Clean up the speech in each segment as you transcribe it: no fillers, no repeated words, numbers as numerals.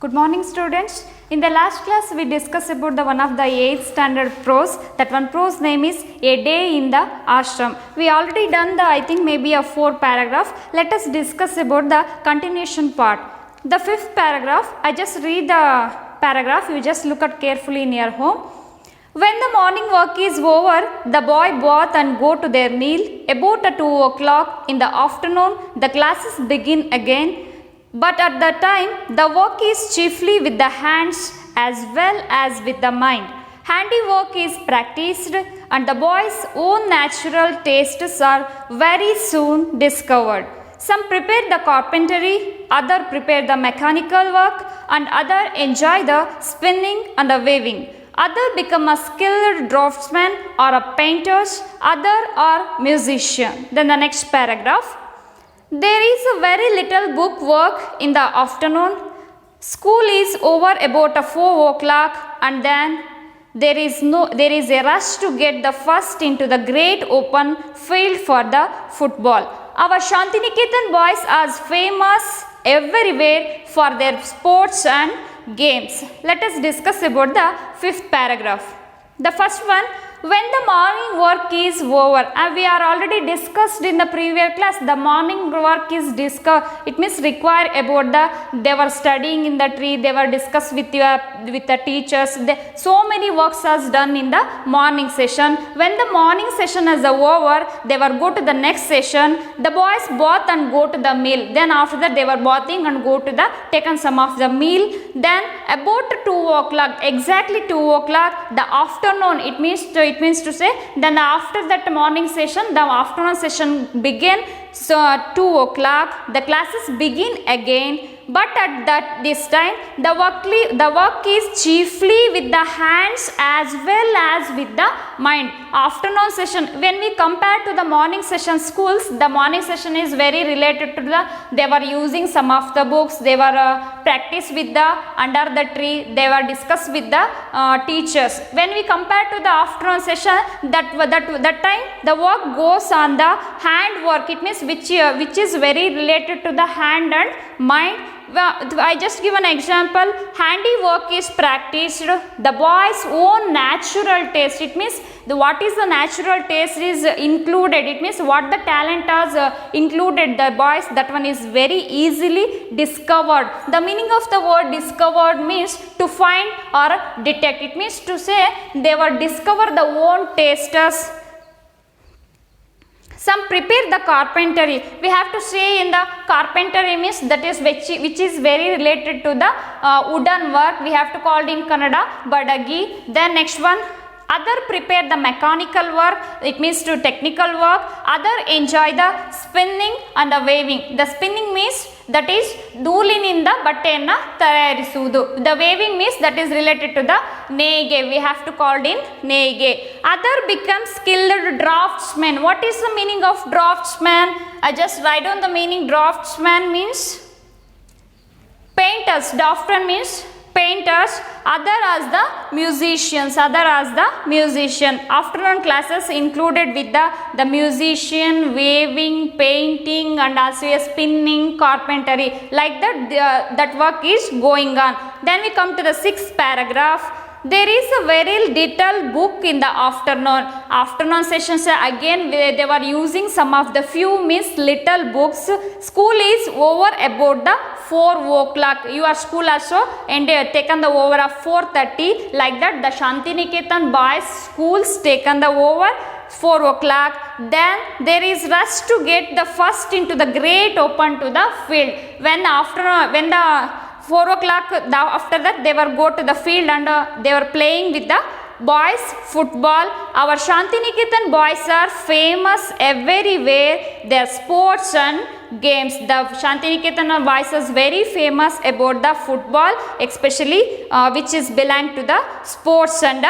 Good morning students. In the last class we discussed about the one of the 8th standard prose. That one prose name is A Day in the Ashram. We already done the I think maybe a 4 paragraph. Let us discuss about the continuation part. The 5th paragraph, I just read the paragraph, you just look at carefully in your home. When the morning work is over, the boy bath and go to their meal. About 2 o'clock in the afternoon, the classes begin again. But at the time, the work is chiefly with the hands as well as with the mind. Handiwork is practiced and the boy's own natural tastes are very soon discovered. Some prepare the carpentry, other prepare the mechanical work, and other enjoy the spinning and the weaving. Other become a skilled draftsman or a painter, other are musician. Then the next paragraph. There is a very little book work in the afternoon. School is over about 4 o'clock and then there is a rush to get the first into the great open field for the football. Our Shantiniketan boys are famous everywhere for their sports and games. Let us discuss about the 5th paragraph. The first one, when the morning work is over, and we are already discussed in the previous class, the morning work is it means require about they were studying in the tree, they were discussed with the teachers, so many works are done in the morning session. When the morning session is over, they were go to the next session, the boys bath and go to the meal, then after that they were bathing and go to the taken some of the meal, then about 2 o'clock, exactly 2 o'clock, the afternoon, it means to say, then after that morning session, the afternoon session begin. So 2 o'clock, the classes begin again. But at this time, the work is chiefly with the hands as well as with the mind. Afternoon session, when we compare to the morning session schools, the morning session is very related to they were using some of the books, they were practice with the under the tree, they were discussed with the teachers. When we compare to the afternoon session, that time the work goes on the hand work, it means which is very related to the hand and mind. I just give an example. Handiwork is practiced. The boy's own natural taste. It means what is the natural taste is included. It means what the talent is included. The boys, that one is very easily discovered. The meaning of the word discovered means to find or detect. It means to say they were discover the own tastes. Some prepare the carpentry. We have to say in the carpentry means that is which is very related to the wooden work. We have to call it in Kannada badagi. Then next one, other prepare the mechanical work, it means to technical work, other enjoy the spinning and the weaving. The spinning means that is ಧೂಳಿನಿಂದ ಬಟ್ಟೆಯನ್ನು ತಯಾರಿಸುವುದು. The weaving means that is related to the ನೇಯ್ಗೆ. We have to call it in ನೇಯ್ಗೆ. Other become skilled draftsman. What is the meaning of draftsman? I just write down the meaning. Draftsman means painters. Draftsman means painters, other as the musicians, Afternoon classes included with the musician, weaving, painting and also a spinning, carpentry, like that work is going on. Then we come to the 6th paragraph. There is a very little book in the afternoon sessions. Again they were using some of the few means little books. School is over about the 4 o'clock. Your school also taken the over of 4:30, like that the Shantiniketan boys schools taken the over 4 o'clock. Then there is rush to get the first into the great open to the field. When the 4 o'clock, after that they were go to the field and they were playing with the boys football. Our Shantiniketan boys are famous everywhere, their sports and games. The Shantiniketan boys is very famous about the football, especially which is belong to the sports and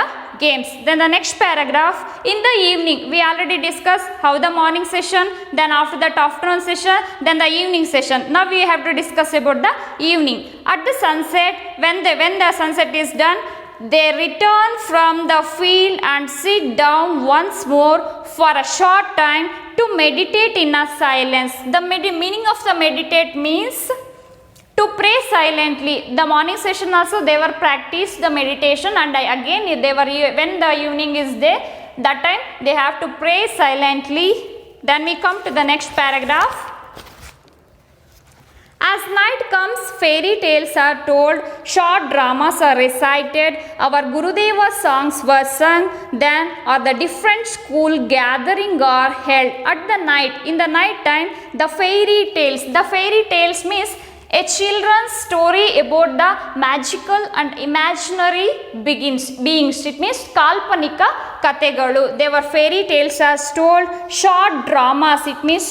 games. Then the next paragraph, in the evening, we already discussed how the morning session, then after that afternoon session, then the evening session. Now we have to discuss about the evening. At the sunset, when the sunset is done, they return from the field and sit down once more for a short time to meditate in a silence. The meaning of the meditate means to pray silently. The morning session also they were practice the meditation, and again they were, when the evening is there, that time they have to pray silently. Then we come to the next paragraph. As night comes, fairy tales are told, short dramas are recited, our Gurudeva songs were sung, then are the different school gathering are held. At the night, in the night time, the fairy tales means a children's story about the magical and imaginary beings. It means kalpanika kategalu. They were fairy tales as told, short dramas. It means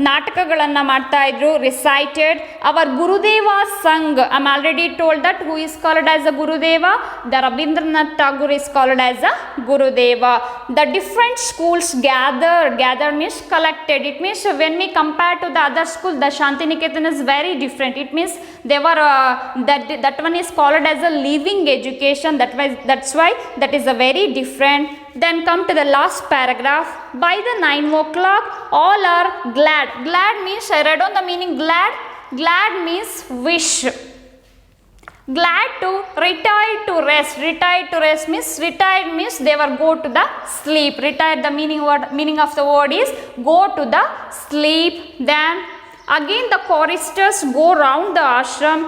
natakagalanna ಮಾಡ್ತಾ ಇದ್ರು, recited. Our Gurudeva sung. I'm already told that who is called as a Gurudeva. The Rabindranath Tagore is called as a Gurudeva. The different schools gather means collected. It means when we compare to the other school, the Shantiniketan is very different. It means they were that one is called as a living education. That's why that is a very different. Then come to the last paragraph. By the 9 o'clock, all are glad. Glad means, I read on the meaning glad. Glad means wish. Glad to retire to rest. Retire to rest means, retired means they were go to the sleep. Retire, the meaning of the word is go to the sleep. Then again the choristers go round the ashram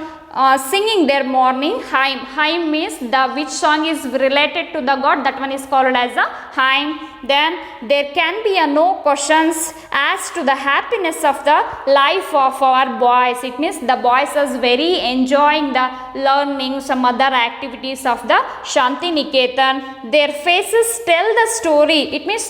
singing their morning hymn. Hymn means the which song is related to the god, that one is called as a hymn. Then there can be no questions as to the happiness of the life of our boys. It means the boys is very enjoying the learning some other activities of the Shantiniketan. Their faces tell the story. It means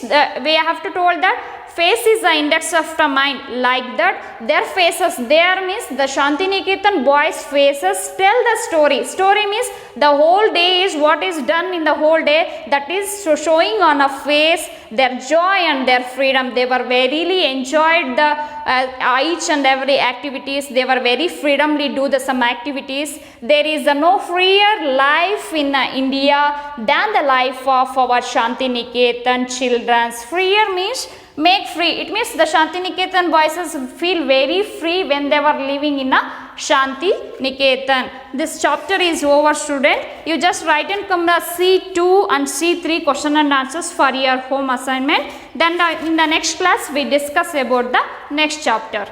we have to told that face is the index of the mind, like that their faces there means the Shantiniketan boys faces tell the story. Story means the whole day is what is done in the whole day, that is showing on a face their joy and their freedom. They were really enjoyed the each and every activities. They were very freedomly do some activities. There is no freer life in India than the life of our Shantiniketan children. Freer means make free. It means the Shantiniketan boys feel very free when they were living in a Shantiniketan. This chapter is over, student. You just write and come the C2 and C3 question and answers for your home assignment. Then in the next class we discuss about the next chapter.